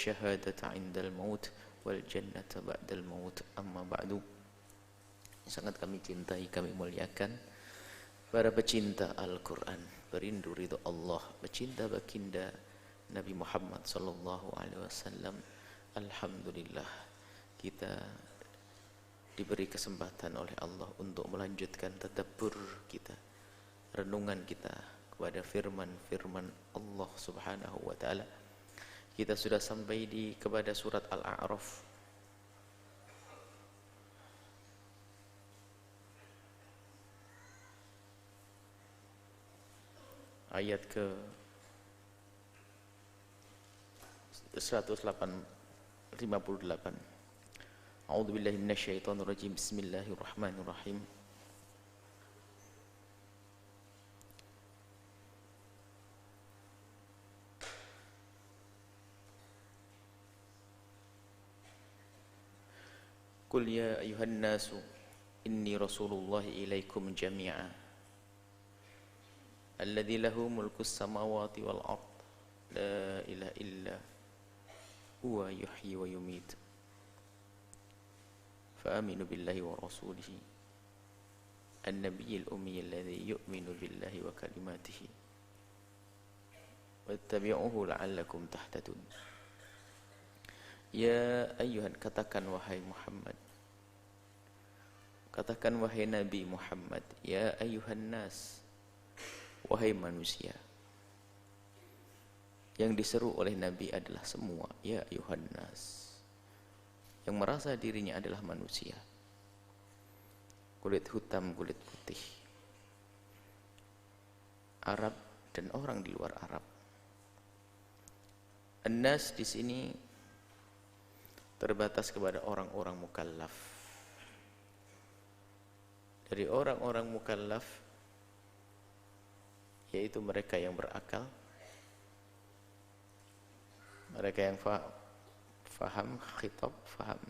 syahadata indal maut wal jannata ba'dal maut, amma ba'du. Sangat kami cintai, kami muliakan para pecinta Al-Quran, perindu ridho Allah, pecinta baginda Nabi Muhammad sallallahu alaihi wasallam. Alhamdulillah, kita diberi kesempatan oleh Allah untuk melanjutkan tadabbur kita, renungan kita kepada firman-firman Allah Subhanahu wa taala. Kita sudah sampai kepada surat Al-A'raf. Ayat ke 158. A'udzubillahi minasyaitonirrajim. Bismillahirrahmanirrahim. Qul ya ayuhan nasu inni rasulullahi ilaikum jami'a alladzi lahu mulkus samawati wal ard la ilaha illa huwa yuhyi wa yumit fa aminu billahi wa rasulihi an-nabiyyil ummiyil ladzi yu'minu billahi wa kalimatihi wattabi'uhu la'allakum tahtadun. Ya ayyuhan, katakan wahai Muhammad, katakan wahai Nabi Muhammad, ya ayyuhan nas, wahai manusia. Yang diseru oleh Nabi adalah semua, ya ayyuhan nas, yang merasa dirinya adalah manusia, kulit hitam, kulit putih, Arab dan orang di luar Arab. An-nas di sini terbatas kepada orang-orang mukallaf. Dari orang-orang mukallaf, yaitu mereka yang berakal, mereka yang faham khitab, faham,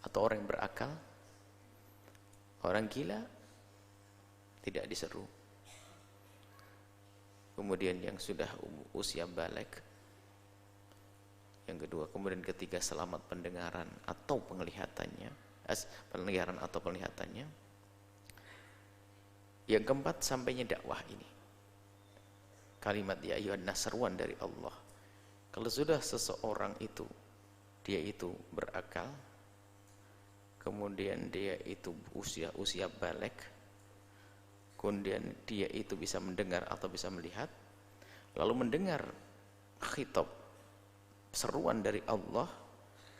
atau orang yang berakal. Orang gila tidak diseru. Kemudian yang sudah usia baligh, yang kedua, kemudian ketiga, selamat pendengaran atau penglihatannya, yang keempat, sampainya dakwah ini. Kalimat ya ayyuhan nas, seruan dari Allah. Kalau sudah seseorang itu, dia itu berakal, kemudian dia itu usia baligh, kemudian dia itu bisa mendengar atau bisa melihat, lalu mendengar khitab, seruan dari Allah,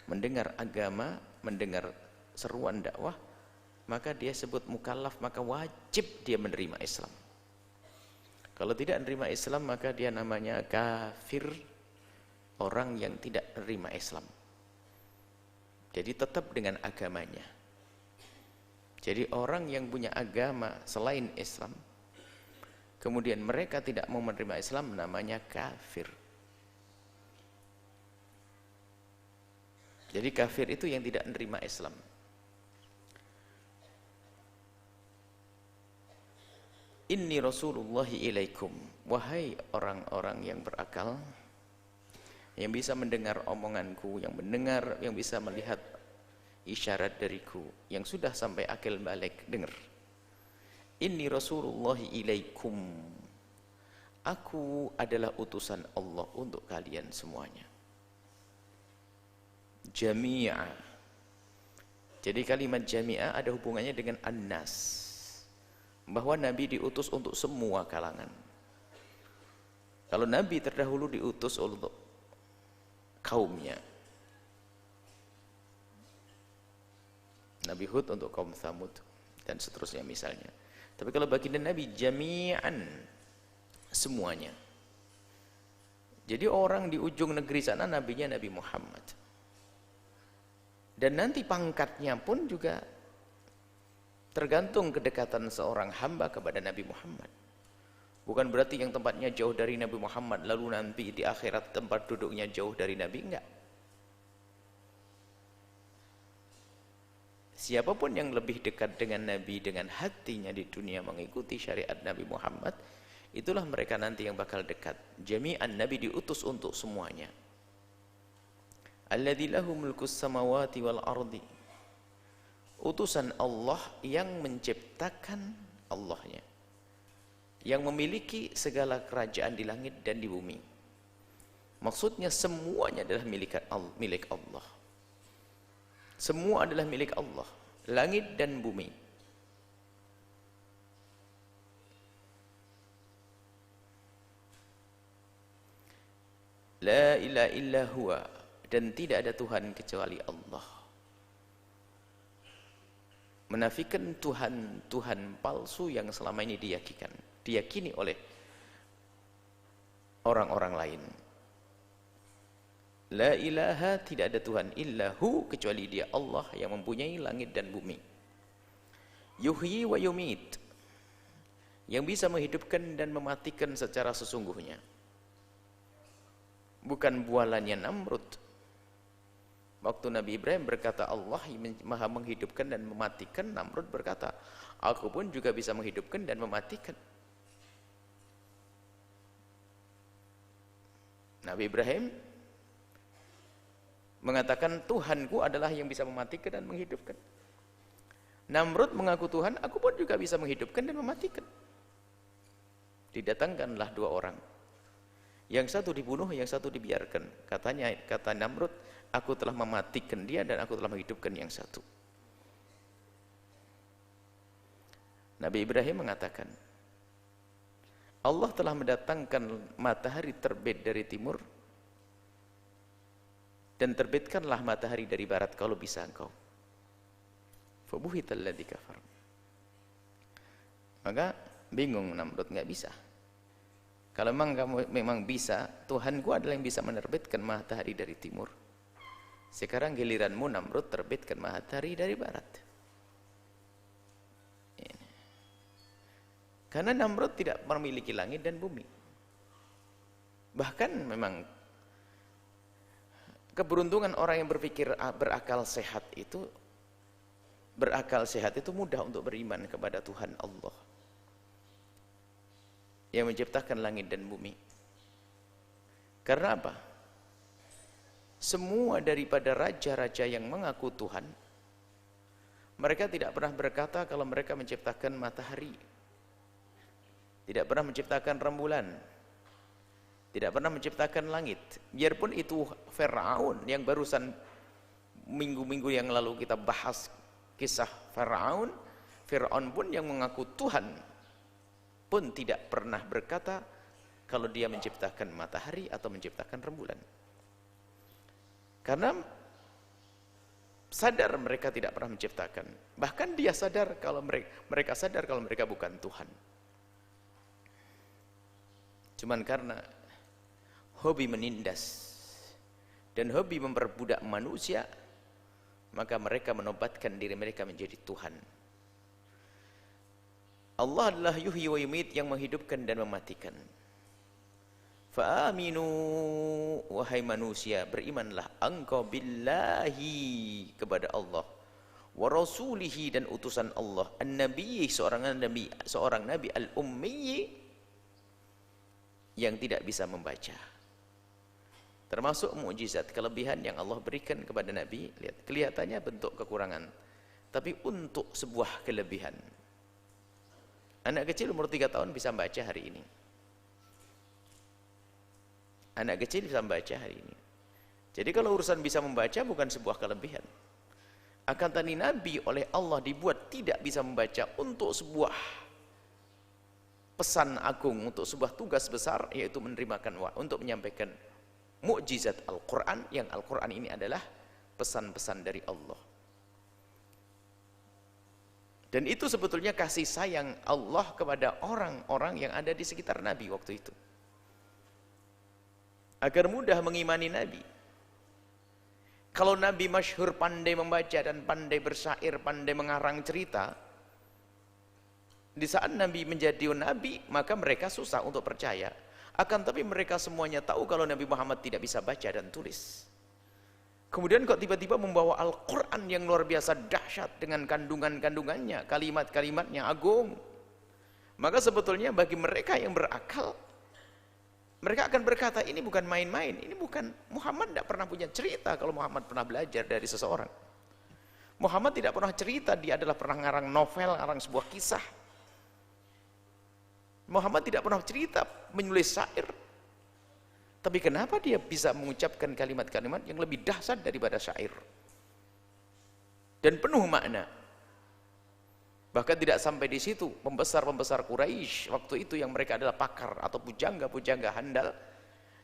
mendengar agama, mendengar seruan dakwah, maka dia sebut mukallaf, maka wajib dia menerima Islam. Kalau tidak menerima Islam, maka dia namanya kafir, orang yang tidak menerima Islam. Jadi tetap dengan agamanya. Jadi orang yang punya agama selain Islam, kemudian mereka tidak mau menerima Islam, namanya kafir. Jadi kafir itu yang tidak menerima Islam. Inni rasulullahi ilaikum, wahai orang-orang yang berakal, yang bisa mendengar omonganku, yang mendengar, yang bisa melihat isyarat dariku, yang sudah sampai akil balik, dengar. Inni rasulullahi ilaikum, aku adalah utusan Allah untuk kalian semuanya. Jami'a. Jadi kalimat jami'a ada hubungannya dengan an-nas, bahwa Nabi diutus untuk semua kalangan. Kalau Nabi terdahulu diutus untuk kaumnya, Nabi Hud untuk kaum Thamud dan seterusnya misalnya. Tapi kalau baginda Nabi jami'an, semuanya. Jadi orang di ujung negeri sana nabinya Nabi Muhammad. Dan nanti pangkatnya pun juga tergantung kedekatan seorang hamba kepada Nabi Muhammad. Bukan berarti yang tempatnya jauh dari Nabi Muhammad lalu nanti di akhirat tempat duduknya jauh dari Nabi, enggak. Siapapun yang lebih dekat dengan Nabi dengan hatinya di dunia mengikuti syariat Nabi Muhammad, itulah mereka nanti yang bakal dekat. Jami'an, Nabi diutus untuk semuanya. Alladzi lahu mulkus samawati wal ardi. Utusan Allah yang menciptakan Allahnya, yang memiliki segala kerajaan di langit dan di bumi. Maksudnya semuanya adalah milik Allah. Semua adalah milik Allah, langit dan bumi. La ilaha illa huwa, dan tidak ada Tuhan kecuali Allah. Menafikan Tuhan palsu yang selama ini diyakini oleh orang-orang lain. La ilaha, tidak ada Tuhan illahu, kecuali dia Allah yang mempunyai langit dan bumi. Yuhyi wa yumit, yang bisa menghidupkan dan mematikan secara sesungguhnya. Bukan bualannya Namrud. Waktu Nabi Ibrahim berkata Allah maha menghidupkan dan mematikan, Namrud berkata, aku pun juga bisa menghidupkan dan mematikan. Nabi Ibrahim mengatakan Tuhanku adalah yang bisa mematikan dan menghidupkan. Namrud mengaku Tuhan, aku pun juga bisa menghidupkan dan mematikan. Didatangkanlah dua orang, yang satu dibunuh, yang satu dibiarkan. Kata Namrud, aku telah mematikan dia dan aku telah menghidupkan yang satu. Nabi Ibrahim mengatakan, Allah telah mendatangkan matahari terbit dari timur, dan terbitkanlah matahari dari barat kalau bisa engkau. Fabuhital ladzi kafar. Maka bingung Namrud, nggak bisa. Kalau memang bisa, Tuhanku adalah yang bisa menerbitkan matahari dari timur. Sekarang giliranmu Namrud terbitkan matahari dari barat. Ini. Karena Namrud tidak memiliki langit dan bumi. Bahkan memang keberuntungan orang yang berpikir berakal sehat itu mudah untuk beriman kepada Tuhan Allah yang menciptakan langit dan bumi. Karena apa? Semua daripada raja-raja yang mengaku Tuhan, mereka tidak pernah berkata kalau mereka menciptakan matahari, tidak pernah menciptakan rembulan, tidak pernah menciptakan langit. Biarpun itu Firaun yang barusan minggu-minggu yang lalu kita bahas kisah Firaun pun yang mengaku Tuhan pun tidak pernah berkata kalau dia menciptakan matahari atau menciptakan rembulan. Karena sadar mereka tidak pernah menciptakan. Bahkan dia sadar kalau mereka sadar kalau mereka bukan Tuhan. Cuman karena hobi menindas dan hobi memperbudak manusia, maka mereka menobatkan diri mereka menjadi Tuhan. Allah adalah yuhyi wa yumit, yang menghidupkan dan mematikan. Fa'aminu, wahai manusia, berimanlah engkau billahi, kepada Allah, wa rasulihi, dan utusan Allah, an-nabi, seorang nabi al-ummi, yang tidak bisa membaca. Termasuk mukjizat, kelebihan yang Allah berikan kepada Nabi. Lihat, kelihatannya bentuk kekurangan, tapi untuk sebuah kelebihan. Anak kecil umur 3 tahun bisa membaca hari ini. Anak kecil bisa membaca hari ini. Jadi kalau urusan bisa membaca bukan sebuah kelebihan. Akan tadi Nabi oleh Allah dibuat tidak bisa membaca untuk sebuah pesan agung, untuk sebuah tugas besar, yaitu untuk menyampaikan mukjizat Al-Quran, yang Al-Quran ini adalah pesan-pesan dari Allah. Dan itu sebetulnya kasih sayang Allah kepada orang-orang yang ada di sekitar Nabi waktu itu, agar mudah mengimani Nabi. Kalau Nabi masyhur pandai membaca dan pandai bersyair, pandai mengarang cerita, di saat Nabi menjadi Nabi, maka mereka susah untuk percaya. Akan tapi mereka semuanya tahu kalau Nabi Muhammad tidak bisa baca dan tulis. Kemudian kok tiba-tiba membawa Al-Quran yang luar biasa dahsyat dengan kandungan-kandungannya, kalimat-kalimatnya agung. Maka sebetulnya bagi mereka yang berakal, Mereka akan berkata, ini bukan main-main, ini bukan, Muhammad tidak pernah punya cerita kalau Muhammad pernah belajar dari seseorang. Muhammad tidak pernah cerita dia adalah pernah ngarang novel, ngarang sebuah kisah. Muhammad tidak pernah cerita menulis syair. Tapi kenapa dia bisa mengucapkan kalimat-kalimat yang lebih dahsyat daripada syair? Dan penuh makna. Bahkan tidak sampai di situ, pembesar-pembesar Quraisy waktu itu yang mereka adalah pakar atau pujangga-pujangga handal,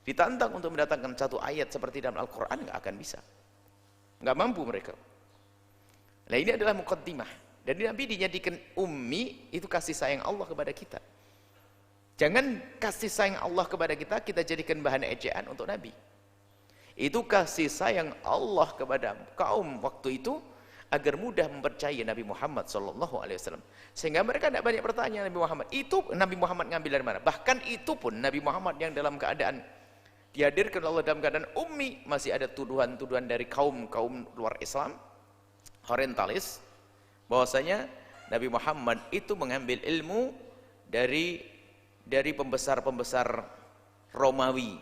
ditantang untuk mendatangkan satu ayat seperti dalam Al-Quran, nggak akan bisa. Nggak mampu mereka. Nah, ini adalah muqaddimah. Dan Nabi dijadikan ummi, itu kasih sayang Allah kepada kita. Jangan kasih sayang Allah kepada kita, kita jadikan bahan ejaan untuk Nabi. Itu kasih sayang Allah kepada kaum waktu itu, agar mudah mempercayai Nabi Muhammad SAW. Sehingga mereka tidak banyak bertanya Nabi Muhammad. Itu Nabi Muhammad ngambil dari mana? Bahkan itu pun Nabi Muhammad yang dalam keadaan dihadirkan Allah dalam keadaan ummi, masih ada tuduhan-tuduhan dari kaum luar Islam, orientalis, bahwasanya Nabi Muhammad itu mengambil ilmu dari pembesar-pembesar Romawi.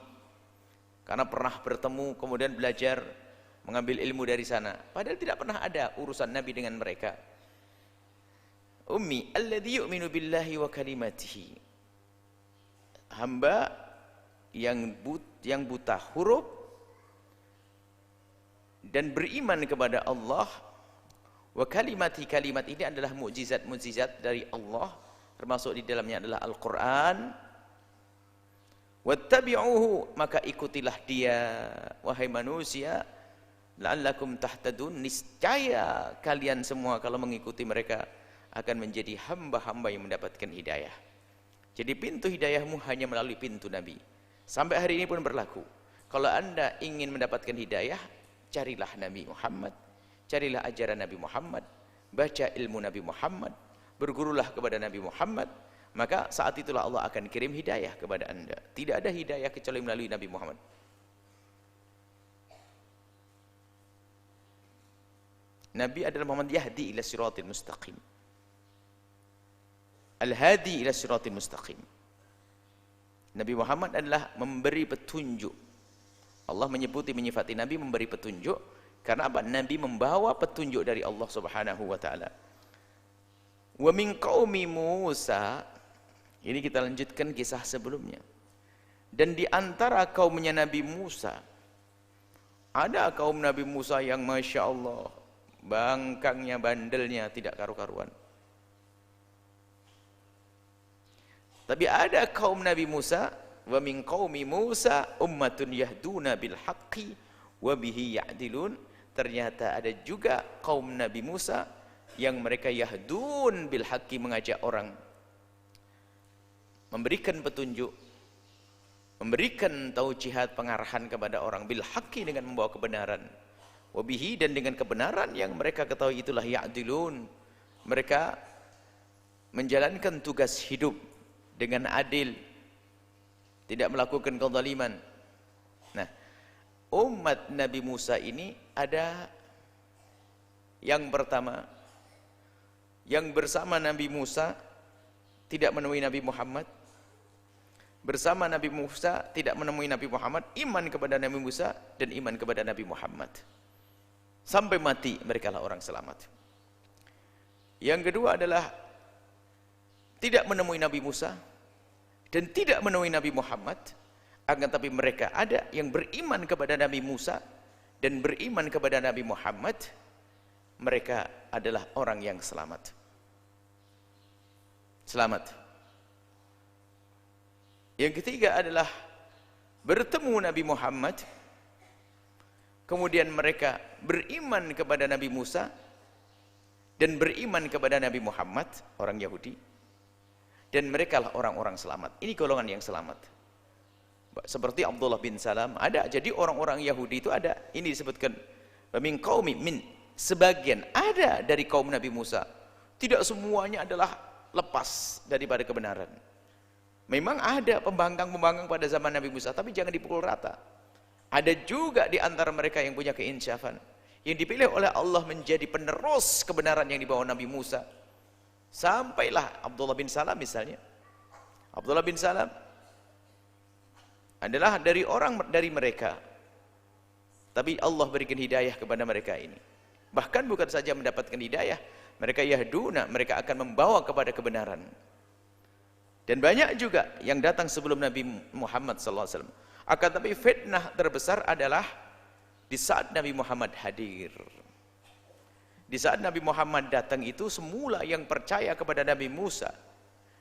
Karena pernah bertemu kemudian belajar mengambil ilmu dari sana, padahal tidak pernah ada urusan Nabi dengan mereka. Ummi alladhi yu'minu billahi wa kalimatihi, hamba yang buta huruf dan beriman kepada Allah. Wa kalimati, kalimat ini adalah mukjizat dari Allah, termasuk di dalamnya adalah Al-Quran. Wattabi'uhu, maka ikutilah dia wahai manusia, la'allakum tahtadun, niscaya kalian semua kalau mengikuti mereka akan menjadi hamba-hamba yang mendapatkan hidayah. Jadi pintu hidayahmu hanya melalui pintu Nabi. Sampai hari ini pun berlaku. Kalau Anda ingin mendapatkan hidayah, carilah Nabi Muhammad, carilah ajaran Nabi Muhammad, baca ilmu Nabi Muhammad, bergurulah kepada Nabi Muhammad, maka saat itulah Allah akan kirim hidayah kepada Anda. Tidak ada hidayah kecuali melalui Nabi Muhammad. Nabi adalah Muhammad yahdi ila siratil mustaqim. Al-hadi ila siratil mustaqim. Nabi Muhammad adalah memberi petunjuk. Allah menyifati Nabi memberi petunjuk. Karena apa? Nabi membawa petunjuk dari Allah Subhanahu wa ta'ala. Wa min qaumi Musa, ini kita lanjutkan kisah sebelumnya. Dan di antara kaumnya Nabi Musa, ada kaum Nabi Musa yang Masya Allah, bangkangnya, bandelnya tidak karu-karuan. Tapi ada kaum Nabi Musa, wa min qaumi Musa ummatun yahduna bil haqqi wa bihi ya'dilun. Ternyata ada juga kaum Nabi Musa yang mereka yahdun bil haqqi, mengajak orang, memberikan petunjuk, memberikan taujihat, pengarahan kepada orang bil haqqi, dengan membawa kebenaran. Wabihi, dan dengan kebenaran yang mereka ketahui itulah ya'dilun. Mereka menjalankan tugas hidup dengan adil, tidak melakukan kezaliman. Nah, umat Nabi Musa ini ada yang pertama, yang bersama Nabi Musa tidak menemui Nabi Muhammad, bersama Nabi Musa tidak menemui Nabi Muhammad, iman kepada Nabi Musa dan iman kepada Nabi Muhammad. Sampai mati mereka lah orang selamat. Yang kedua adalah tidak menemui Nabi Musa dan tidak menemui Nabi Muhammad, akan tapi mereka ada yang beriman kepada Nabi Musa dan beriman kepada Nabi Muhammad. Mereka adalah orang yang selamat. Selamat. Yang ketiga adalah bertemu Nabi Muhammad, kemudian mereka beriman kepada Nabi Musa dan beriman kepada Nabi Muhammad, orang Yahudi, dan mereka lah orang-orang selamat. Ini golongan yang selamat. Seperti Abdullah bin Salam ada. Jadi orang-orang Yahudi itu ada, ini disebutkan min qaumi, min, sebagian ada dari kaum Nabi Musa. Tidak semuanya adalah lepas daripada kebenaran. Memang ada pembangkang-pembangkang pada zaman Nabi Musa, tapi jangan dipukul rata. Ada juga di antara mereka yang punya keinsafan, yang dipilih oleh Allah menjadi penerus kebenaran yang dibawa Nabi Musa. Sampailah Abdullah bin Salam misalnya. Abdullah bin Salam adalah dari mereka. Tapi Allah berikan hidayah kepada mereka ini. Bahkan bukan saja mendapatkan hidayah, mereka yahduna, mereka akan membawa kepada kebenaran. Dan banyak juga yang datang sebelum Nabi Muhammad SAW. Akan tapi fitnah terbesar adalah di saat Nabi Muhammad hadir. Di saat Nabi Muhammad datang itu, semula yang percaya kepada Nabi Musa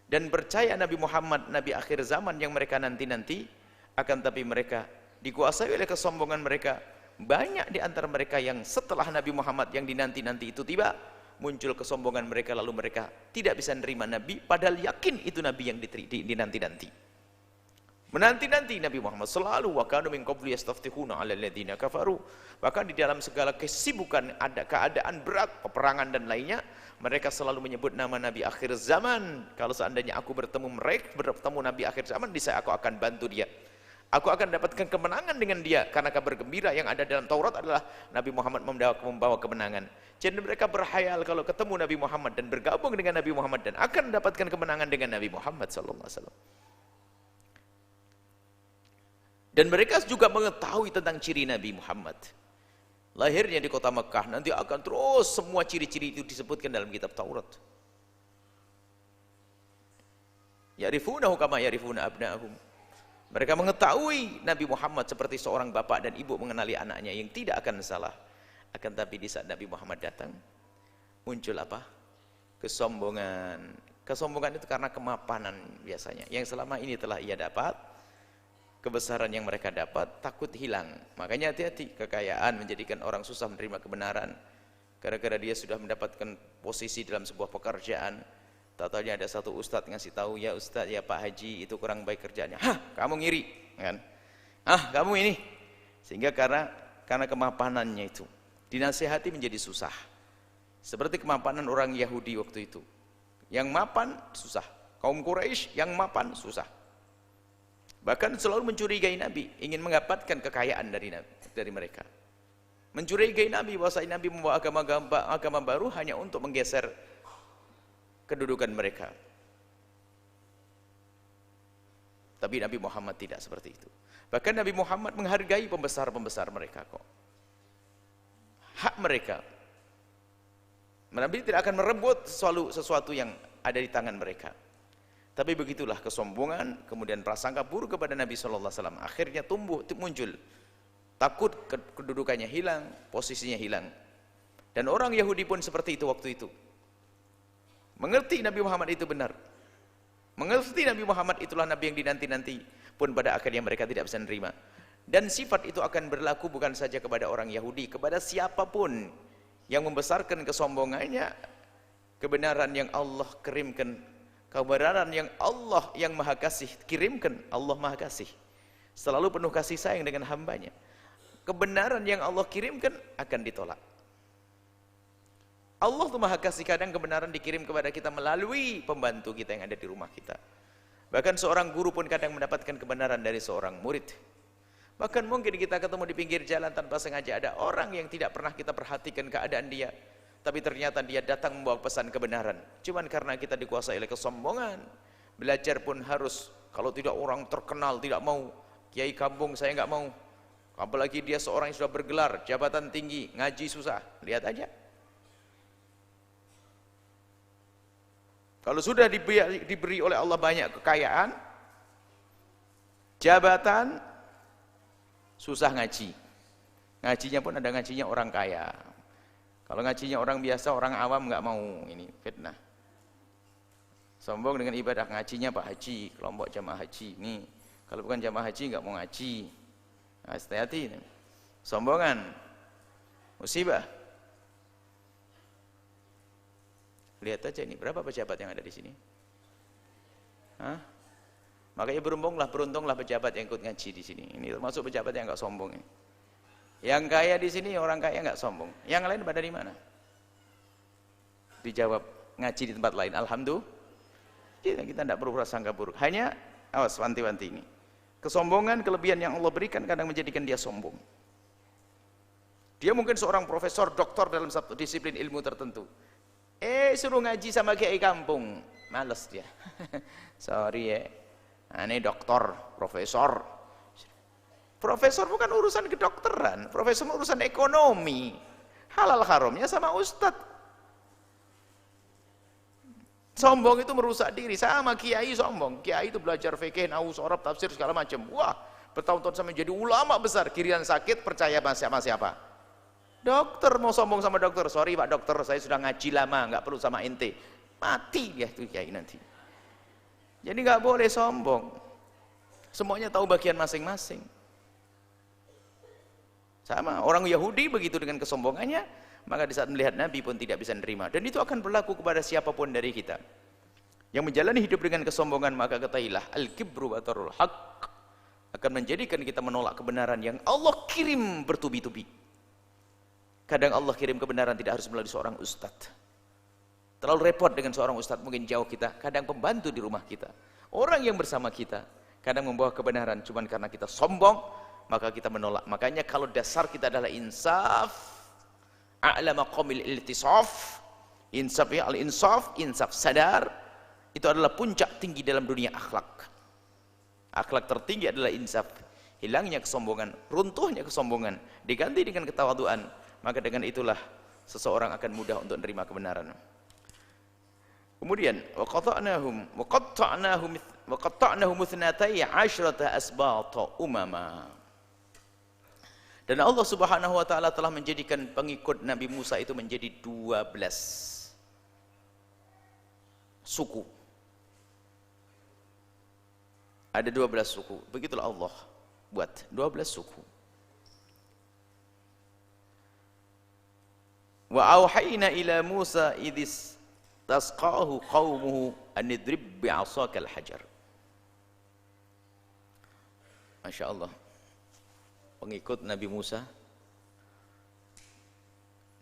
dan percaya Nabi Muhammad Nabi akhir zaman yang mereka nanti-nanti, akan tapi mereka dikuasai oleh kesombongan mereka. Banyak di antara mereka yang setelah Nabi Muhammad yang dinanti-nanti itu tiba, muncul kesombongan mereka, lalu mereka tidak bisa menerima Nabi, padahal yakin itu Nabi yang dinanti-nanti. Menanti-nanti Nabi Muhammad selalu, wa kanu min qabli yastaftihuna 'alal ladzina kafaru. Bahkan di dalam segala kesibukan, ada keadaan berat, peperangan dan lainnya, mereka selalu menyebut nama Nabi akhir zaman. Kalau seandainya aku bertemu Nabi akhir zaman, niscaya aku akan bantu dia. Aku akan dapatkan kemenangan dengan dia, karena kabar gembira yang ada dalam Taurat adalah Nabi Muhammad membawa kemenangan. Jadi mereka berhayal kalau ketemu Nabi Muhammad dan bergabung dengan Nabi Muhammad dan akan mendapatkan kemenangan dengan Nabi Muhammad SAW. Dan mereka juga mengetahui tentang ciri Nabi Muhammad. Lahirnya di kota Mekah, nanti akan terus semua ciri-ciri itu disebutkan dalam kitab Taurat. Ya'rifunahu kama ya'rifuna abna'ahum. Mereka mengetahui Nabi Muhammad seperti seorang bapak dan ibu mengenali anaknya, yang tidak akan salah. Akan tapi di saat Nabi Muhammad datang, muncul apa? Kesombongan. Kesombongan itu karena kemapanan biasanya, yang selama ini telah ia dapat. Kebesaran yang mereka dapat takut hilang. Makanya hati-hati, kekayaan menjadikan orang susah menerima kebenaran. Gara-gara dia sudah mendapatkan posisi dalam sebuah pekerjaan, tahu-tahunya ada satu ustadz ngasih tahu, ya ustadz, ya Pak Haji itu kurang baik kerjanya. Hah, kamu ngiri, kan? Ah, kamu ini. Sehingga karena kemapanannya itu, dinasihati menjadi susah. Seperti kemapanan orang Yahudi waktu itu. Yang mapan susah. Kaum Quraisy yang mapan susah. Bahkan selalu mencurigai Nabi, ingin mendapatkan kekayaan dari mereka. Mencurigai Nabi, bahwasanya Nabi membawa agama baru hanya untuk menggeser kedudukan mereka. Tapi Nabi Muhammad tidak seperti itu. Bahkan Nabi Muhammad menghargai pembesar-pembesar mereka kok. Hak mereka. Nabi tidak akan merebut sesuatu yang ada di tangan mereka. Tapi begitulah kesombongan, kemudian prasangka buruk kepada Nabi SAW. Akhirnya muncul. Takut kedudukannya hilang, posisinya hilang. Dan orang Yahudi pun seperti itu waktu itu. Mengerti Nabi Muhammad itu benar. Mengerti Nabi Muhammad itulah Nabi yang dinanti-nanti. Pun pada akhirnya mereka tidak bisa menerima. Dan sifat itu akan berlaku bukan saja kepada orang Yahudi, kepada siapapun yang membesarkan kesombongannya, kebenaran yang Allah kirimkan, kebenaran yang Allah yang Maha Kasih kirimkan, Allah Maha Kasih, selalu penuh kasih sayang dengan hambanya. Kebenaran yang Allah kirimkan akan ditolak. Allah itu Maha Kasih, kadang kebenaran dikirim kepada kita melalui pembantu kita yang ada di rumah kita. Bahkan seorang guru pun kadang mendapatkan kebenaran dari seorang murid. Bahkan mungkin kita ketemu di pinggir jalan tanpa sengaja, ada orang yang tidak pernah kita perhatikan keadaan dia, tapi ternyata dia datang membawa pesan kebenaran. Cuman karena kita dikuasai oleh kesombongan. Belajar pun harus, kalau tidak orang terkenal, tidak mau. Kiai kampung saya nggak mau. Apalagi dia seorang yang sudah bergelar, jabatan tinggi, ngaji susah. Lihat aja. Kalau sudah diberi oleh Allah banyak kekayaan, jabatan, susah ngaji. Ngajinya pun ada ngajinya orang kaya. Kalau ngajinya orang biasa, orang awam nggak mau, ini fitnah. Sombong dengan ibadah ngajinya Pak Haji, kelompok jamaah haji. Nih, kalau bukan jamaah haji nggak mau ngaji. Nah, hati-hati. Sombongan, musibah. Lihat aja ini, berapa pejabat yang ada di sini? Hah? Makanya beruntunglah pejabat yang ikut ngaji di sini. Ini termasuk pejabat yang nggak sombong ini. Yang kaya di sini orang kaya nggak sombong. Yang lain pada di mana? Dijawab ngaji di tempat lain. Alhamdulillah. Kita tidak perlu prasangka buruk. Hanya awas wanti-wanti ini. Kesombongan, kelebihan yang Allah berikan kadang menjadikan dia sombong. Dia mungkin seorang profesor, doktor dalam satu disiplin ilmu tertentu. Suruh ngaji sama kiai kampung, males dia. Sorry ya. Nah, ini doktor, profesor, Profesor bukan urusan kedokteran, profesor urusan ekonomi. Halal haramnya sama ustadz. Sombong itu merusak diri. Sama kiai sombong. Kiai itu belajar fikih, nahwu, sorof, tafsir segala macam. Wah, bertahun-tahun sampai jadi ulama besar. Kirian sakit percaya sama siapa? Dokter. Mau sombong sama dokter. Sorry Pak Dokter, saya sudah ngaji lama, nggak perlu sama ente. Mati dia tuh kiai nanti. Jadi nggak boleh sombong. Semuanya tahu bagian masing-masing. Sama orang Yahudi begitu dengan kesombongannya, maka di saat melihat Nabi pun tidak bisa menerima. Dan itu akan berlaku kepada siapapun dari kita yang menjalani hidup dengan kesombongan. Maka ketahuilah, al-kibru batarul haq akan menjadikan kita menolak kebenaran yang Allah kirim bertubi-tubi. Kadang Allah kirim kebenaran tidak harus melalui seorang ustadz. Terlalu repot dengan seorang ustadz, mungkin jauh kita. Kadang pembantu di rumah kita, orang yang bersama kita, kadang membawa kebenaran, cuman karena kita sombong, maka kita menolak. Makanya kalau dasar kita adalah insaf, a'la maqamil iltisaf, insaf ya, al-insaf, insaf sadar, itu adalah puncak tinggi dalam dunia akhlak. Akhlak tertinggi adalah insaf. Hilangnya kesombongan, runtuhnya kesombongan, diganti dengan ketawaduan, maka dengan itulah seseorang akan mudah untuk menerima kebenaran. Kemudian waqatta'nahum itsnatai 'asyrata asbata umama. Dan Allah Subhanahu wa taala telah menjadikan pengikut Nabi Musa itu menjadi 12 suku. Ada 12 suku. Begitulah Allah buat 12 suku. Wa auhayna ila Musa idis tasqahu qaumuhu an idrib bi'asakal hajar. Masya Allah, pengikut Nabi Musa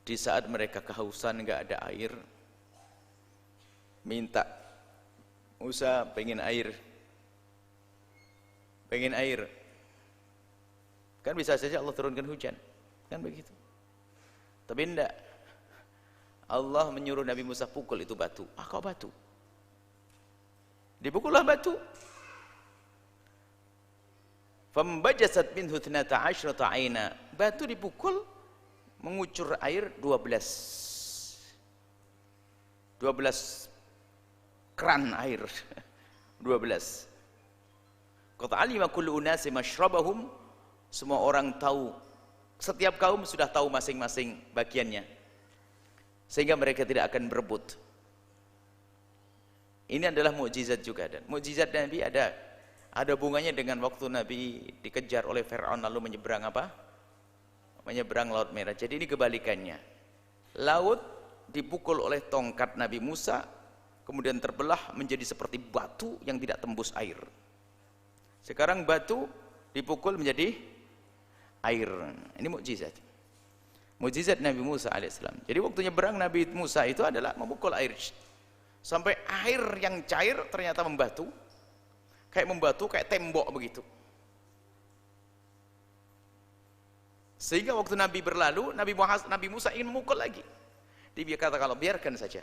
di saat mereka kehausan, nggak ada air, minta Musa pengen air, kan bisa saja Allah turunkan hujan, kan begitu. Tapi enggak, Allah menyuruh Nabi Musa pukul itu batu. Kok batu? Dipukullah batu. Fambajasat minhu 12 aina. Batu dipukul mengucur air 12 keran air. 12. Qad alima kullu unasi mashrabahum. Semua orang tahu, setiap kaum sudah tahu masing-masing bagiannya, sehingga mereka tidak akan berebut. Ini adalah mukjizat juga, dan mukjizat Nabi ada hubungannya dengan waktu Nabi dikejar oleh Fir'aun lalu menyeberang apa? Menyeberang Laut Merah. Jadi ini kebalikannya. Laut dipukul oleh tongkat Nabi Musa, kemudian terbelah menjadi seperti batu yang tidak tembus air. Sekarang batu dipukul menjadi air. Ini mukjizat. Mukjizat Nabi Musa alaihissalam. Jadi waktu nyeberang Nabi Musa itu adalah memukul air sampai air yang cair ternyata membatu, kayak tembok begitu. Sehingga waktu Nabi berlalu, Nabi Musa ingin memukul lagi. Dia kata kalau biarkan saja.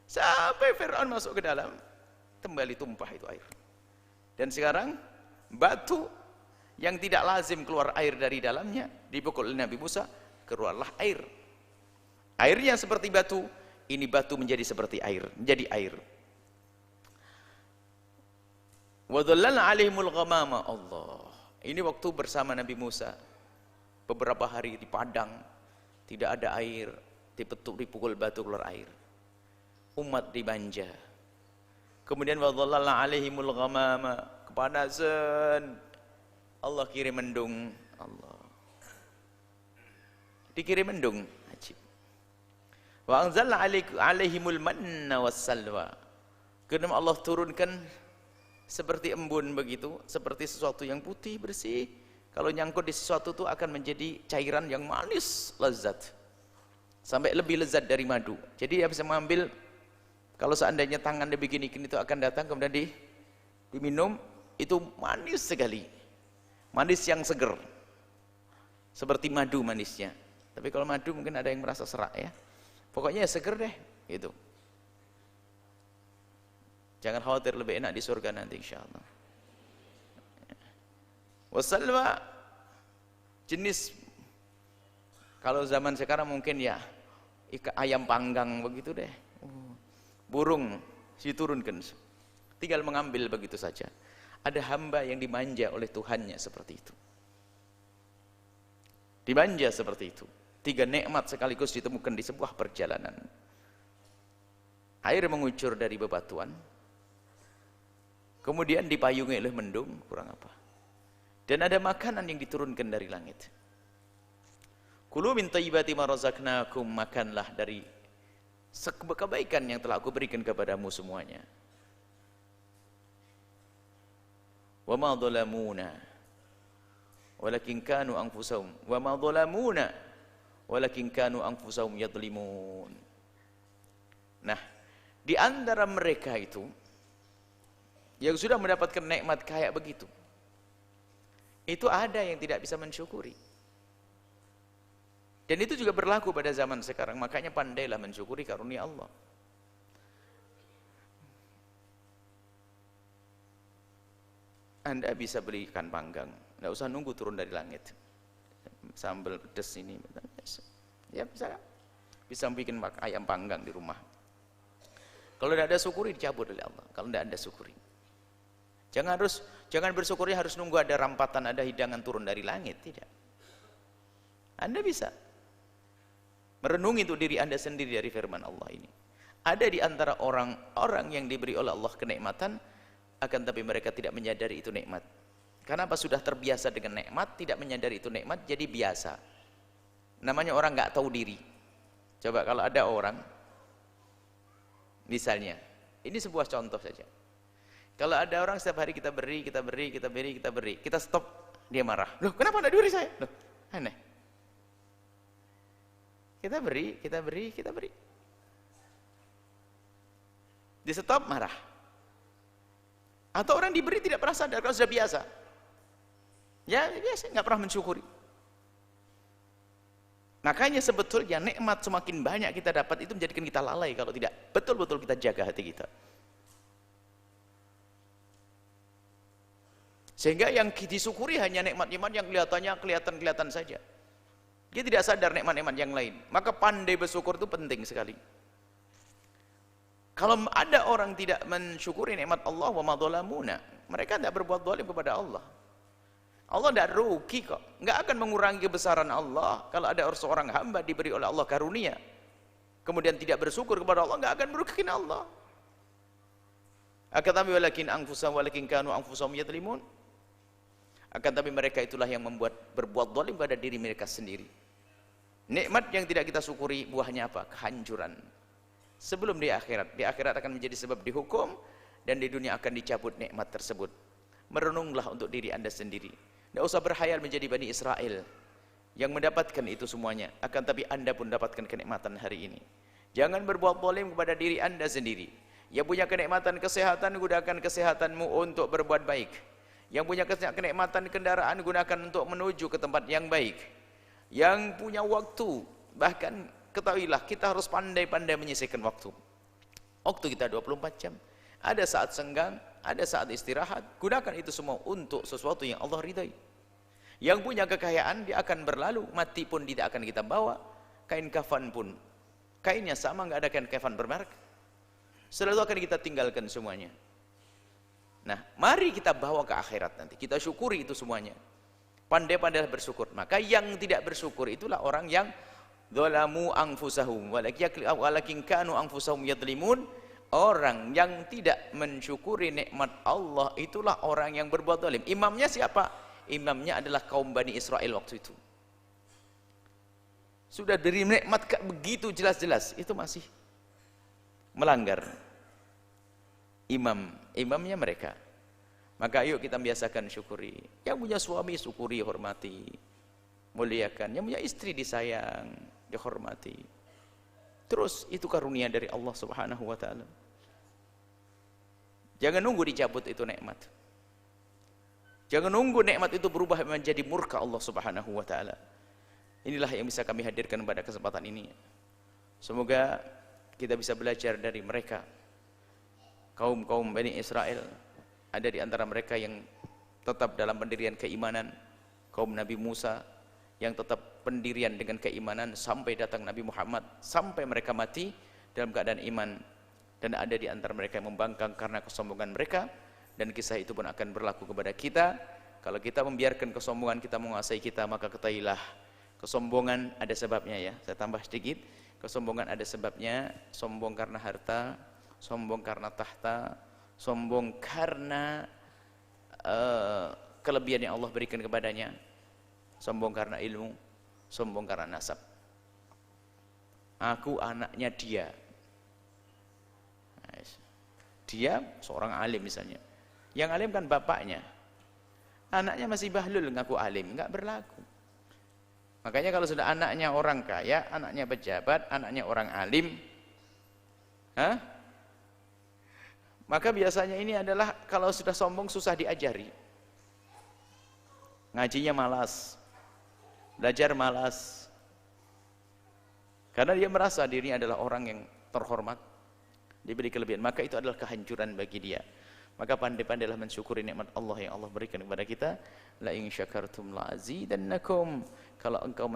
Sampai Fir'aun masuk ke dalam, kembali tumpah itu air. Dan sekarang batu yang tidak lazim keluar air dari dalamnya dipukul oleh Nabi Musa, keluarlah air. Airnya seperti batu, ini batu menjadi seperti air, menjadi air. Wa dhallala 'alaihimul ghamama. Allah. Ini waktu bersama Nabi Musa. Beberapa hari di padang, tidak ada air, dipukul batu keluar air. Umat dimanja. Kemudian wa dhallala 'alaihimul ghamama, kepanasan. Allah kirim mendung. Allah. Dikirim mendung. Ajib. Wa anzalna 'alaihimul manna wassalwa. Kemudian Allah turunkan seperti embun begitu, seperti sesuatu yang putih bersih. Kalau nyangkut di sesuatu itu akan menjadi cairan yang manis, lezat. Sampai lebih lezat dari madu. Jadi dia bisa mengambil, kalau seandainya tangan dia begini-gini itu akan datang kemudian diminum, itu manis sekali. Manis yang seger. Seperti madu manisnya. Tapi kalau madu mungkin ada yang merasa serak ya. Pokoknya seger deh, gitu. Jangan khawatir, lebih enak di surga nanti insyaallah. Wassalwa, jenis, kalau zaman sekarang mungkin ya ayam panggang begitu deh, burung diturunkan, tinggal mengambil begitu saja. Ada hamba yang dimanja oleh Tuhannya seperti itu, dimanja seperti itu. 3 nikmat sekaligus ditemukan di sebuah perjalanan. Air mengucur dari bebatuan, kemudian dipayungi oleh mendung, kurang apa, dan ada makanan yang diturunkan dari langit. Kulu min thayyibati ma razaqnakum, makanlah dari kebaikan yang telah aku berikan kepadamu semuanya. Wa ma dhalamuna walakin kanu anfusahum wa ma dhalamuna walakin kanu anfusahum yadhlimun. Nah, di antara mereka itu yang sudah mendapatkan nikmat kayak begitu, itu ada yang tidak bisa mensyukuri. Dan itu juga berlaku pada zaman sekarang. Makanya pandailah mensyukuri karunia Allah. Anda bisa beli ikan panggang, nggak usah nunggu turun dari langit. Sambal pedas ini, ya bisa bikin ayam panggang di rumah. Kalau tidak ada syukuri, dicabut oleh Allah. Kalau tidak ada syukuri, jangan bersyukuri harus nunggu ada rampatan, ada hidangan turun dari langit. Tidak. Anda bisa merenungi itu diri Anda sendiri dari firman Allah ini. Ada di antara orang-orang yang diberi oleh Allah kenikmatan, akan tapi mereka tidak menyadari itu nikmat. Kenapa? Sudah terbiasa dengan nikmat, tidak menyadari itu nikmat, jadi biasa. Namanya orang nggak tahu diri. Coba kalau ada orang, misalnya, ini sebuah contoh saja. Kalau ada orang setiap hari kita beri, kita stop, dia marah. Loh, kenapa nggak diberi saya? Loh, aneh. Kita beri. Di stop, marah. Atau orang diberi tidak pernah sadar, kalau sudah biasa. Ya biasa, nggak pernah mensyukuri. Makanya sebetulnya nikmat semakin banyak kita dapat itu menjadikan kita lalai kalau tidak betul-betul kita jaga hati kita. Sehingga yang disyukuri hanya nikmat-nikmat yang kelihatan saja. Dia tidak sadar nikmat-nikmat yang lain. Maka pandai bersyukur itu penting sekali. Kalau ada orang tidak mensyukuri nikmat Allah, wa ma dhalamuna, mereka tidak berbuat zalim kepada Allah. Allah tidak rugi kok, nggak akan mengurangi kebesaran Allah. Kalau ada seorang hamba diberi oleh Allah karunia, kemudian tidak bersyukur kepada Allah, nggak akan merugikan Allah. Akan tapi walakin kanu anfusahum yadhlimun. Akan tapi mereka itulah yang berbuat zalim pada diri mereka sendiri. Nikmat yang tidak kita syukuri buahnya apa? Kehancuran. Sebelum di akhirat akan menjadi sebab dihukum, dan di dunia akan dicabut nikmat tersebut. Merenunglah untuk diri Anda sendiri. Tidak usah berhayal menjadi Bani Israel yang mendapatkan itu semuanya. Akan tapi Anda pun dapatkan kenikmatan hari ini. Jangan berbuat zalim kepada diri Anda sendiri. Yang punya kenikmatan kesehatan, gunakan kesehatanmu untuk berbuat baik. Yang punya kenikmatan kendaraan, gunakan untuk menuju ke tempat yang baik. Yang punya waktu, bahkan ketahuilah kita harus pandai-pandai menyisihkan waktu. Waktu kita 24 jam. Ada saat senggang, ada saat istirahat. Gunakan itu semua untuk sesuatu yang Allah ridai. Yang punya kekayaan, dia akan berlalu. Mati pun tidak akan kita bawa. Kain kafan pun, kainnya sama, nggak ada kain kafan bermerek. Selalu akan kita tinggalkan semuanya. Nah, mari kita bawa ke akhirat nanti. Kita syukuri itu semuanya. Pandai-pandai bersyukur. Maka yang tidak bersyukur itulah orang yang dzalamu anfusahum walakin kanu anfusahum yadhlimun. Orang yang tidak mensyukuri nikmat Allah itulah orang yang berbuat zalim. Imamnya siapa? Imamnya adalah kaum Bani Israel waktu itu. Sudah beri nikmat begitu jelas-jelas, itu masih melanggar. Imamnya mereka. Maka ayo kita biasakan syukuri. Yang punya suami syukuri, hormati, muliakan. Yang punya istri disayang, dihormati. Terus itu karunia dari Allah Subhanahu wa taala. Jangan nunggu dicabut itu nikmat. Jangan nunggu nikmat itu berubah menjadi murka Allah Subhanahu wa taala. Inilah yang bisa kami hadirkan pada kesempatan ini. Semoga kita bisa belajar dari mereka. Kaum-kaum Bani Israel, ada di antara mereka yang tetap dalam pendirian keimanan. Kaum Nabi Musa, yang tetap pendirian dengan keimanan sampai datang Nabi Muhammad, sampai mereka mati dalam keadaan iman. Dan ada di antara mereka yang membangkang karena kesombongan mereka, dan kisah itu pun akan berlaku kepada kita. Kalau kita membiarkan kesombongan kita menguasai kita, maka ketahuilah kesombongan ada sebabnya ya. Saya tambah sedikit, kesombongan ada sebabnya. Sombong karena harta, sombong karena tahta, sombong karena kelebihan yang Allah berikan kepadanya, sombong karena ilmu, sombong karena nasab. Aku anaknya dia. Dia seorang alim misalnya. Yang alim kan bapaknya. Anaknya masih bahlul ngaku alim, enggak berlaku. Makanya kalau sudah anaknya orang kaya, anaknya pejabat, anaknya orang alim, maka biasanya ini adalah kalau sudah sombong susah diajari. Ngajinya malas, belajar malas. Karena dia merasa dirinya adalah orang yang terhormat, diberi kelebihan, maka itu adalah kehancuran bagi dia. Maka pandai-pandailah mensyukuri nikmat Allah yang Allah berikan kepada kita. La in syakartum la azidannakum. Kalau engkau